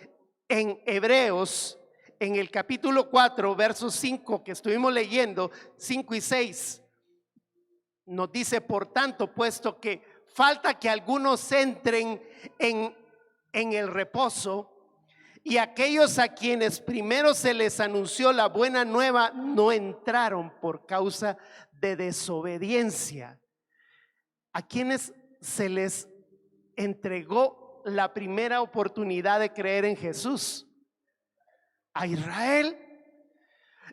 en Hebreos, en el capítulo 4, versos 5 que estuvimos leyendo, 5 y 6, nos dice, por tanto, puesto que falta que algunos entren en el reposo, y aquellos a quienes primero se les anunció la buena nueva no entraron por causa de desobediencia. ¿A quienes se les entregó la primera oportunidad de creer en Jesús? A Israel.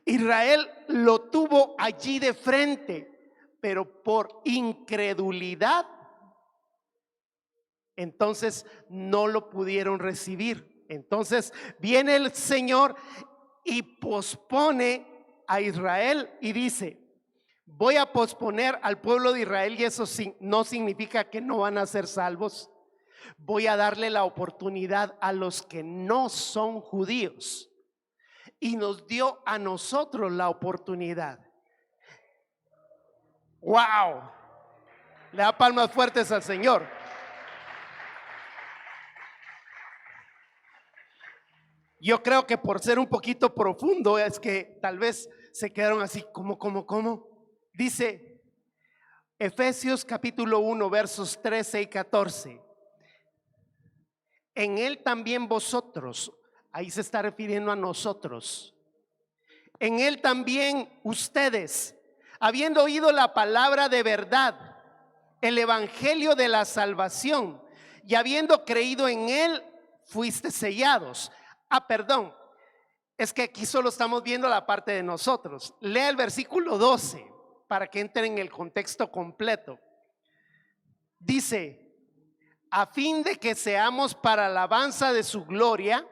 Israel lo tuvo allí de frente, pero por incredulidad, entonces no lo pudieron recibir. Entonces viene el Señor y pospone a Israel y dice, voy a posponer al pueblo de Israel, y eso no significa que no van a ser salvos. Voy a darle la oportunidad a los que no son judíos, y nos dio a nosotros la oportunidad. ¡Wow! Le da palmas fuertes al Señor. Yo creo que por ser un poquito profundo es que tal vez se quedaron así, ¿cómo? Dice Efesios capítulo 1, versos 13 y 14. En él también vosotros, ahí se está refiriendo a nosotros, en él también ustedes, habiendo oído la palabra de verdad, el evangelio de la salvación, y habiendo creído en él, fuiste sellados. Perdón, es que aquí solo estamos viendo la parte de nosotros. Lea el versículo 12 para que entren en el contexto completo. Dice, a fin de que seamos para alabanza de su gloria,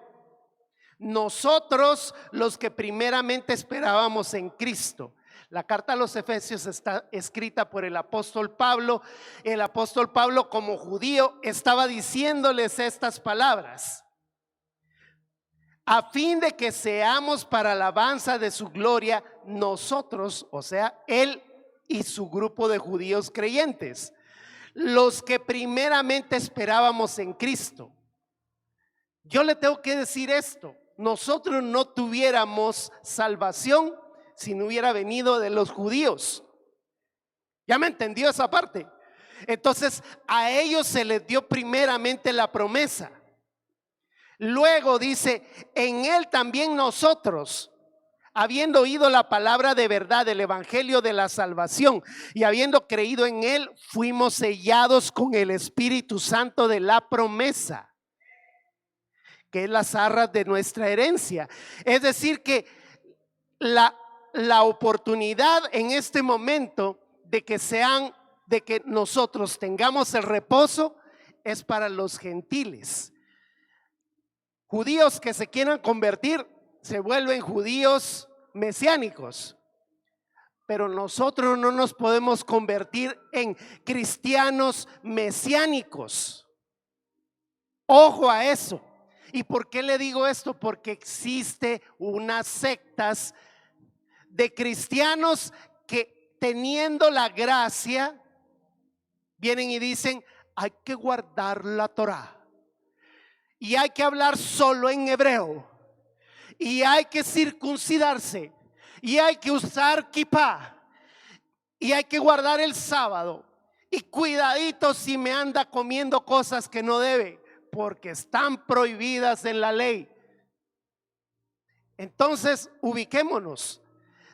nosotros los que primeramente esperábamos en Cristo. La carta a los Efesios está escrita por el apóstol Pablo. El apóstol Pablo, como judío, estaba diciéndoles estas palabras: a fin de que seamos para alabanza de su gloria, nosotros, o sea, él y su grupo de judíos creyentes, los que primeramente esperábamos en Cristo. Yo le tengo que decir esto: nosotros no tuviéramos salvación si no hubiera venido de los judíos. ¿Ya me entendió esa parte? Entonces a ellos se les dio primeramente la promesa. Luego dice, en él también nosotros, habiendo oído la palabra de verdad, el evangelio de la salvación, y habiendo creído en él, fuimos sellados con el Espíritu Santo de la promesa, que es las arras de nuestra herencia. Es decir, que la oportunidad en este momento de que nosotros tengamos el reposo es para los gentiles. Judíos que se quieran convertir se vuelven judíos mesiánicos, pero nosotros no nos podemos convertir en cristianos mesiánicos. Ojo a eso. ¿Y por qué le digo esto? Porque existe unas sectas de cristianos que, teniendo la gracia, vienen y dicen, hay que guardar la Torá, y hay que hablar solo en hebreo, y hay que circuncidarse, y hay que usar kipá, y hay que guardar el sábado, y cuidadito si me anda comiendo cosas que no debe, porque están prohibidas en la ley. Entonces ubiquémonos.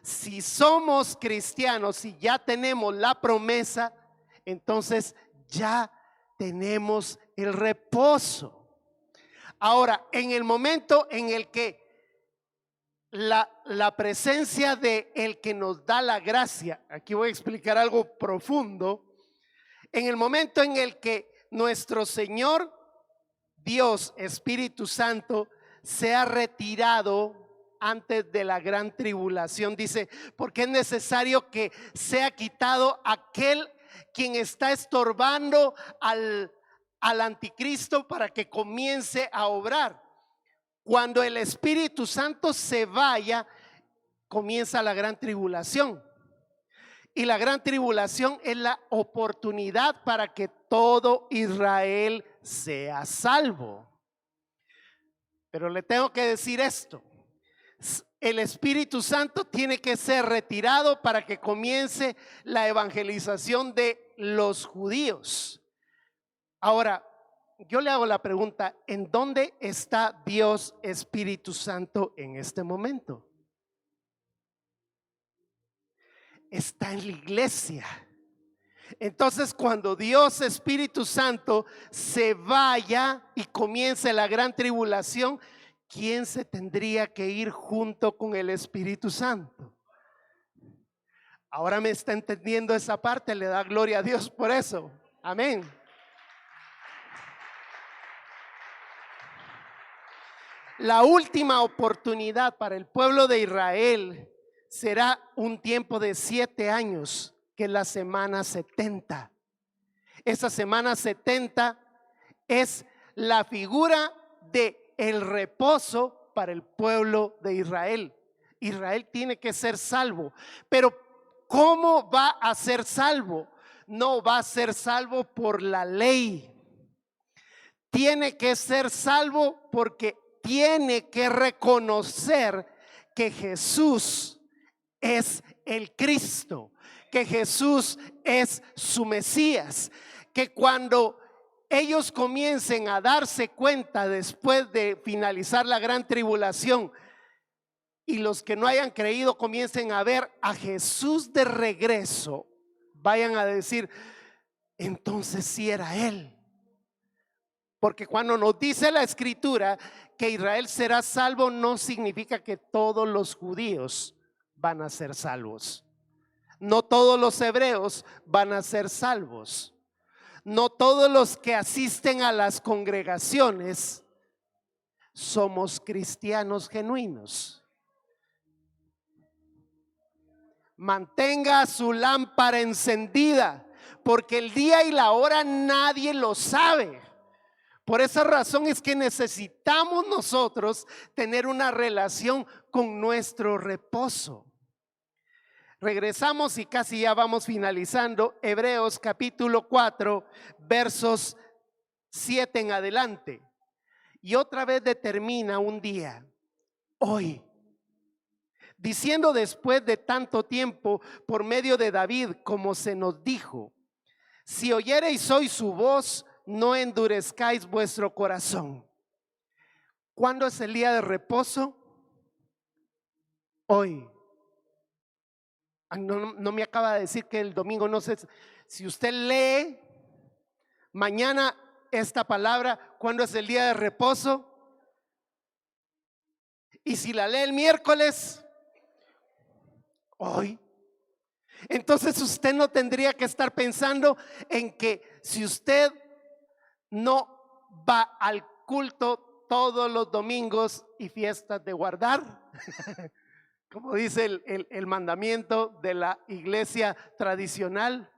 Si somos cristianos y ya tenemos la promesa, entonces ya tenemos el reposo. Ahora, en el momento en el que la presencia de el que nos da la gracia, aquí voy a explicar algo profundo, en el momento en el que nuestro Señor Dios, Espíritu Santo, se ha retirado antes de la gran tribulación. Dice, porque es necesario que sea quitado aquel quien está estorbando al anticristo para que comience a obrar. Cuando el Espíritu Santo se vaya, comienza la gran tribulación. Y la gran tribulación es la oportunidad para que todo Israel sea salvo. Pero le tengo que decir esto: el Espíritu Santo tiene que ser retirado para que comience la evangelización de los judíos. Ahora, yo le hago la pregunta: ¿en dónde está Dios Espíritu Santo en este momento? Está en la iglesia. Entonces, cuando Dios Espíritu Santo se vaya y comience la gran tribulación, ¿quién se tendría que ir junto con el Espíritu Santo? Ahora me está entendiendo esa parte. Le da gloria a Dios por eso. Amén. La última oportunidad para el pueblo de Israel será un tiempo de 7 años, que es la semana 70. Esa semana 70 es la figura de el reposo para el pueblo de Israel. Israel tiene que ser salvo, pero ¿cómo va a ser salvo? No va a ser salvo por la ley. Tiene que ser salvo porque tiene que reconocer que Jesús es el Cristo, que Jesús es su Mesías, que cuando ellos comiencen a darse cuenta después de finalizar la gran tribulación y los que no hayan creído comiencen a ver a Jesús de regreso, vayan a decir, entonces sí era Él. Porque cuando nos dice la Escritura que Israel será salvo, no significa que todos los judíos van a ser salvos. No todos los hebreos van a ser salvos. No todos los que asisten a las congregaciones somos cristianos genuinos. Mantenga su lámpara encendida, porque el día y la hora nadie lo sabe. Por esa razón es que necesitamos nosotros tener una relación con nuestro reposo. Regresamos y casi ya vamos finalizando. Hebreos capítulo 4, versos 7 en adelante. Y otra vez determina un día, hoy, diciendo después de tanto tiempo por medio de David, como se nos dijo, si oyereis hoy su voz, no endurezcáis vuestro corazón. ¿Cuándo es el día de reposo? Hoy. No me acaba de decir que el domingo, no sé si usted lee mañana esta palabra, ¿cuándo es el día de reposo? Y si la lee el miércoles, hoy. Entonces usted no tendría que estar pensando en que si usted no va al culto todos los domingos y fiestas de guardar, como dice el mandamiento de la iglesia tradicional,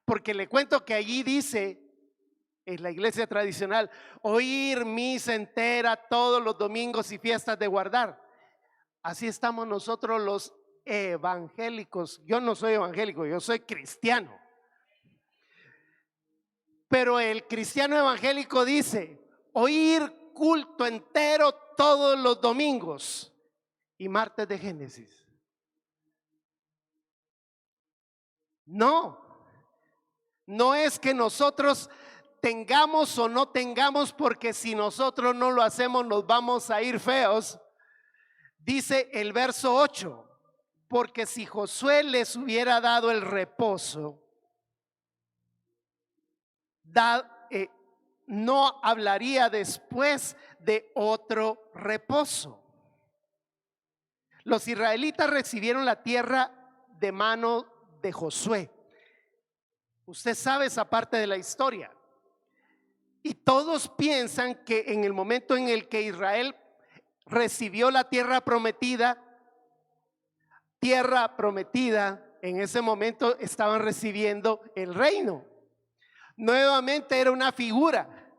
porque le cuento que allí dice, en la iglesia tradicional, oír misa entera todos los domingos y fiestas de guardar. Así estamos nosotros los evangélicos. Yo no soy evangélico, yo soy cristiano. Pero el cristiano evangélico dice, oír culto entero todos los domingos y martes de Génesis. No es que nosotros tengamos o no tengamos, porque si nosotros no lo hacemos nos vamos a ir feos. Dice el verso 8, porque si Josué les hubiera dado el reposo, no hablaría después de otro reposo. Los israelitas recibieron la tierra de mano de Josué. Usted sabe esa parte de la historia. Y todos piensan que en el momento en el que Israel recibió la tierra prometida, en ese momento estaban recibiendo el reino. Nuevamente era una figura,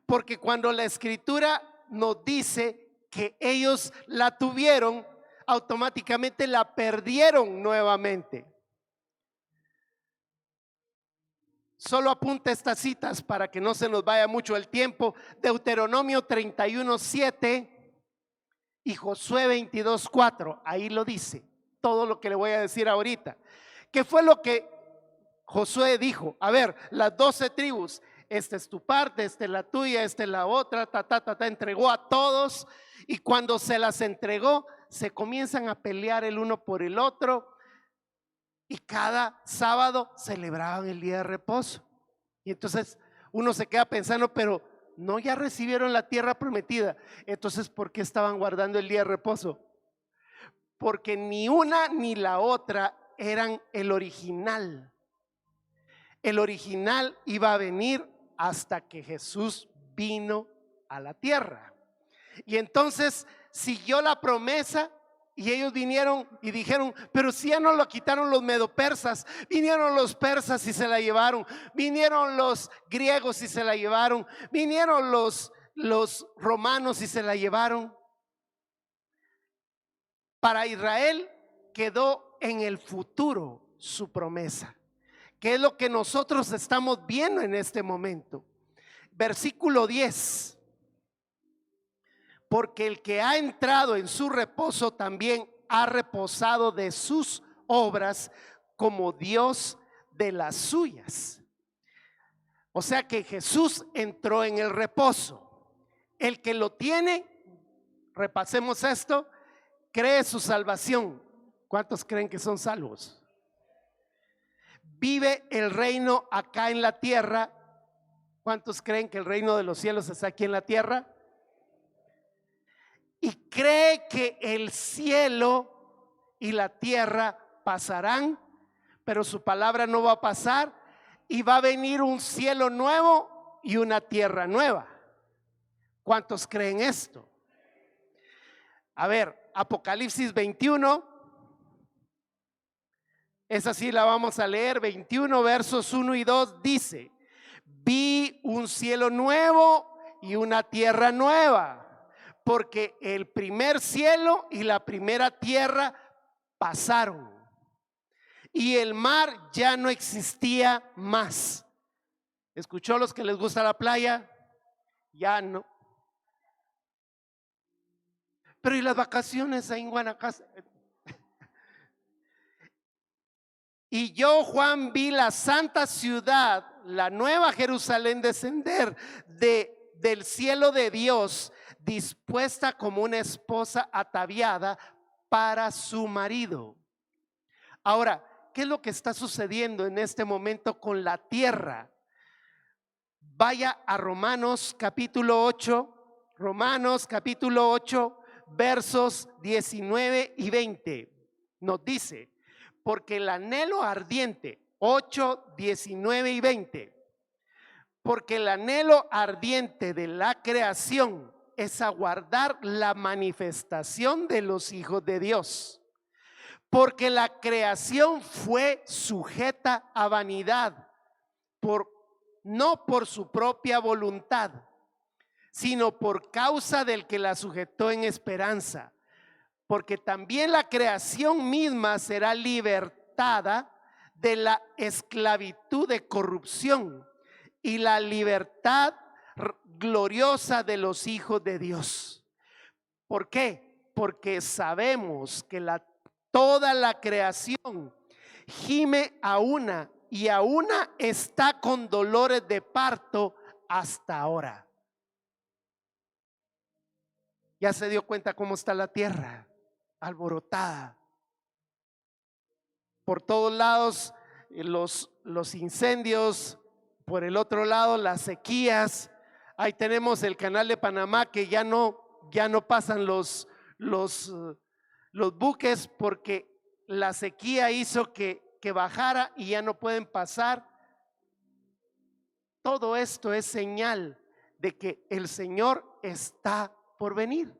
porque cuando la escritura nos dice que ellos la tuvieron, automáticamente la perdieron nuevamente. Solo apunta estas citas para que no se nos vaya mucho el tiempo. Deuteronomio 31:7 y Josué 22:4. Ahí lo dice todo lo que le voy a decir ahorita. ¿Qué fue lo que Josué dijo? A ver, las 12 tribus, esta es tu parte, esta es la tuya, esta es la otra, entregó a todos, y cuando se las entregó, se comienzan a pelear el uno por el otro, y cada sábado celebraban el día de reposo. Y entonces uno se queda pensando, pero no, ya recibieron la tierra prometida, entonces ¿por qué estaban guardando el día de reposo? Porque ni una ni la otra eran el original. El original iba a venir hasta que Jesús vino a la tierra. Y entonces siguió la promesa, y ellos vinieron y dijeron, pero si ya no lo quitaron los medopersas, vinieron los persas y se la llevaron, vinieron los griegos y se la llevaron, vinieron los romanos y se la llevaron. Para Israel quedó en el futuro su promesa, que es lo que nosotros estamos viendo en este momento. Versículo 10. Porque el que ha entrado en su reposo también ha reposado de sus obras, como Dios de las suyas. O sea que Jesús entró en el reposo. El que lo tiene, repasemos esto, cree su salvación. ¿Cuántos creen que son salvos? Vive el reino acá en la tierra. ¿Cuántos creen que el reino de los cielos está aquí en la tierra? Y cree que el cielo y la tierra pasarán, pero su palabra no va a pasar, y va a venir un cielo nuevo y una tierra nueva. ¿Cuántos creen esto? A ver, Apocalipsis 21, esa sí la vamos a leer, 21 versos 1 y 2 dice: vi un cielo nuevo y una tierra nueva, porque el primer cielo y la primera tierra pasaron, y el mar ya no existía más. ¿Escuchó los que les gusta la playa? Ya no. Pero ¿y las vacaciones ahí en Guanacaste? Y yo, Juan, vi la santa ciudad, la nueva Jerusalén, descender del cielo de Dios, dispuesta como una esposa ataviada para su marido. Ahora, ¿qué es lo que está sucediendo en este momento con la tierra? Vaya a Romanos capítulo 8, versos 19 y 20. Nos dice: porque el anhelo ardiente, 8, 19 y 20, porque el anhelo ardiente de la creación es aguardar la manifestación de los hijos de Dios. Porque la creación fue sujeta a vanidad, no por su propia voluntad, sino por causa del que la sujetó en esperanza. Porque también la creación misma será libertada de la esclavitud de corrupción y la libertad gloriosa de los hijos de Dios. ¿Por qué? Porque sabemos que toda la creación gime a una, y a una está con dolores de parto hasta ahora. ¿Ya se dio cuenta cómo está la tierra? Alborotada. Por todos lados los incendios, por el otro lado las sequías. Ahí tenemos el canal de Panamá, que ya no pasan los buques, porque la sequía hizo que bajara y ya no pueden pasar. Todo esto es señal de que el Señor está por venir.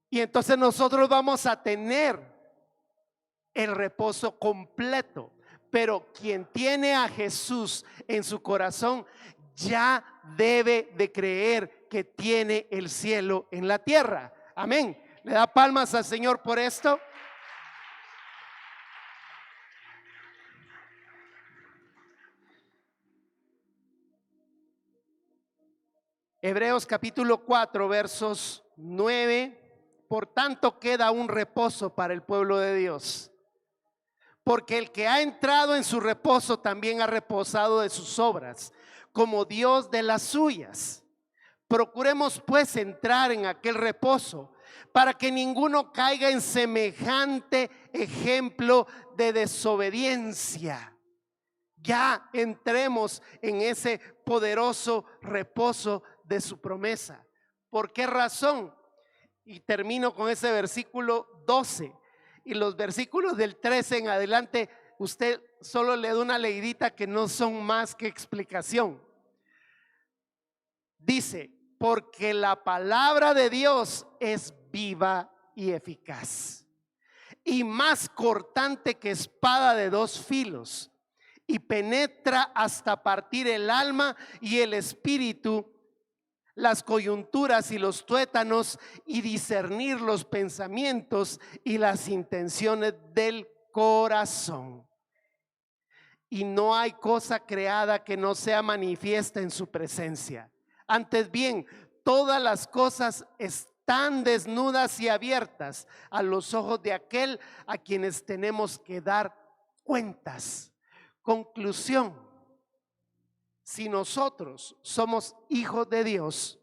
Y entonces nosotros vamos a tener el reposo completo. Pero quien tiene a Jesús en su corazón ya debe de creer que tiene el cielo en la tierra. Amén. ¿Le da palmas al Señor por esto? Hebreos capítulo 4 versos 9. Por tanto queda un reposo para el pueblo de Dios, porque el que ha entrado en su reposo también ha reposado de sus obras, como Dios de las suyas. Procuremos pues entrar en aquel reposo, para que ninguno caiga en semejante ejemplo de desobediencia. Ya entremos en ese poderoso reposo de su promesa. ¿Por qué razón? Y termino con ese versículo 12. Y los versículos del 13 en adelante, usted solo le da una leidita que no son más que explicación. Dice, porque la palabra de Dios es viva y eficaz, y más cortante que espada de dos filos, y penetra hasta partir el alma y el espíritu, las coyunturas y los tuétanos, y discernir los pensamientos y las intenciones del corazón. Y no hay cosa creada que no sea manifiesta en su presencia. Antes bien, todas las cosas están desnudas y abiertas a los ojos de aquel a quienes tenemos que dar cuentas. Conclusión: si nosotros somos hijos de Dios,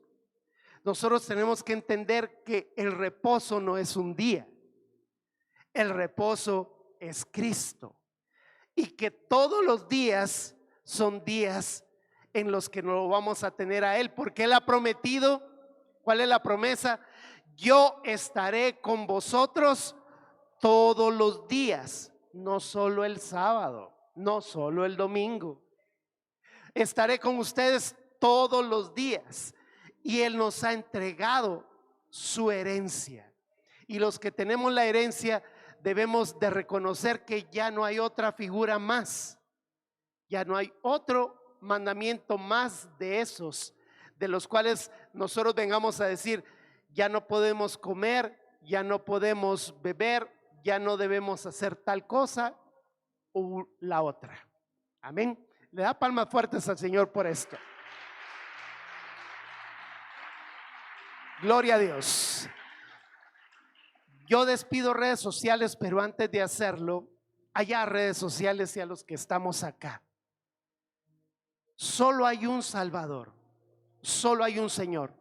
nosotros tenemos que entender que el reposo no es un día, el reposo es Cristo, y que todos los días son días en los que nos vamos a tener a Él, porque Él ha prometido. ¿Cuál es la promesa? Yo estaré con vosotros todos los días, no solo el sábado, no solo el domingo. Estaré con ustedes todos los días. Y Él nos ha entregado su herencia. Y los que tenemos la herencia debemos de reconocer que ya no hay otra figura más. Ya no hay otro mandamiento más de esos, de los cuales nosotros vengamos a decir, ya no podemos comer, ya no podemos beber, ya no debemos hacer tal cosa o la otra. Amén. Le da palmas fuertes al Señor por esto. Gloria a Dios. Yo despido redes sociales, pero antes de hacerlo, allá redes sociales y a los que estamos acá, solo hay un Salvador, solo hay un Señor.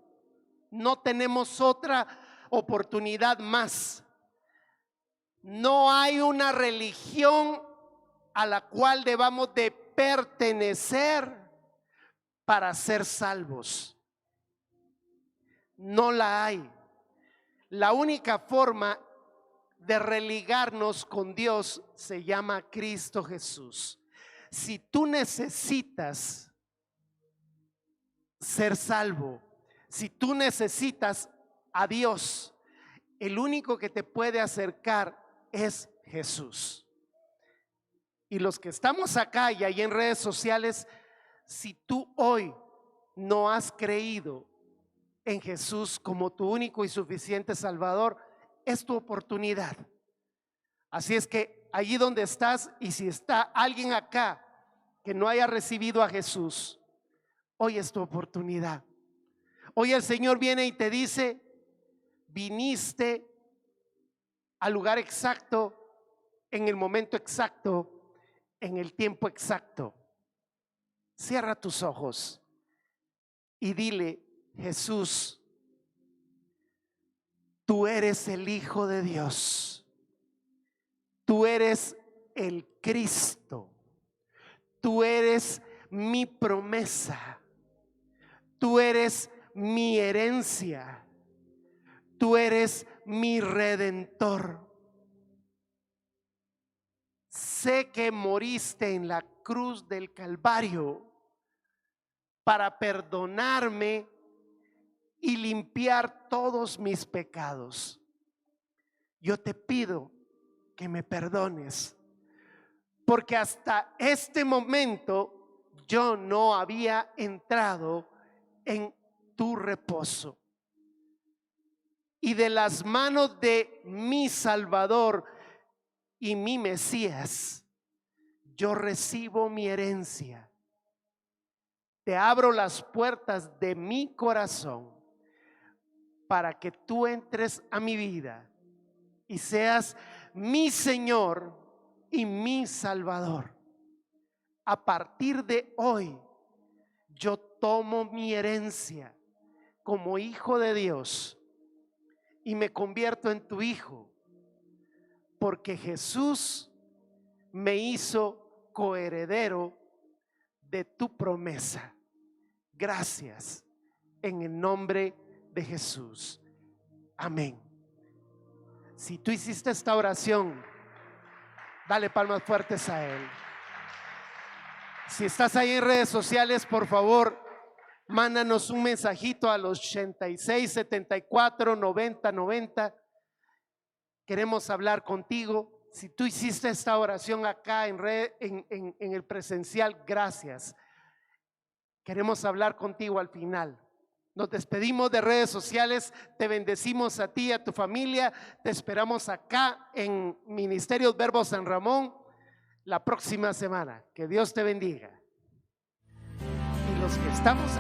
No tenemos otra oportunidad más. No hay una religión a la cual debamos de pertenecer para ser salvos. No la hay. La única forma de religarnos con Dios se llama Cristo Jesús. Si tú necesitas ser salvo, si tú necesitas a Dios, el único que te puede acercar es Jesús. Y los que estamos acá y ahí en redes sociales, si tú hoy no has creído en Jesús como tu único y suficiente Salvador, es tu oportunidad. Así es que allí donde estás, y si está alguien acá que no haya recibido a Jesús, hoy es tu oportunidad. Hoy el Señor viene y te dice, viniste al lugar exacto, en el momento exacto, en el tiempo exacto. Cierra tus ojos y dile, Jesús, tú eres el Hijo de Dios, tú eres el Cristo, tú eres mi promesa, tú eres mi herencia, tú eres mi redentor. Sé que moriste en la cruz del Calvario para perdonarme y limpiar todos mis pecados. Yo te pido que me perdones, porque hasta este momento yo no había entrado en tu reposo. Y de las manos de mi Salvador y mi Mesías, yo recibo mi herencia. Te abro las puertas de mi corazón para que tú entres a mi vida y seas mi Señor y mi Salvador. A partir de hoy, yo tomo mi herencia como hijo de Dios y me convierto en tu hijo, porque Jesús me hizo coheredero de tu promesa. Gracias, en el nombre de Jesús. Amén. Si tú hiciste esta oración, dale palmas fuertes a Él. Si estás ahí en redes sociales, por favor, mándanos un mensajito a los 86 74 90 90. Queremos hablar contigo. Si tú hiciste esta oración acá en el presencial, gracias. Queremos hablar contigo al final. Nos despedimos de redes sociales, te bendecimos a ti y a tu familia. Te esperamos acá en Ministerios Verbo San Ramón la próxima semana. Que Dios te bendiga. Y los que estamos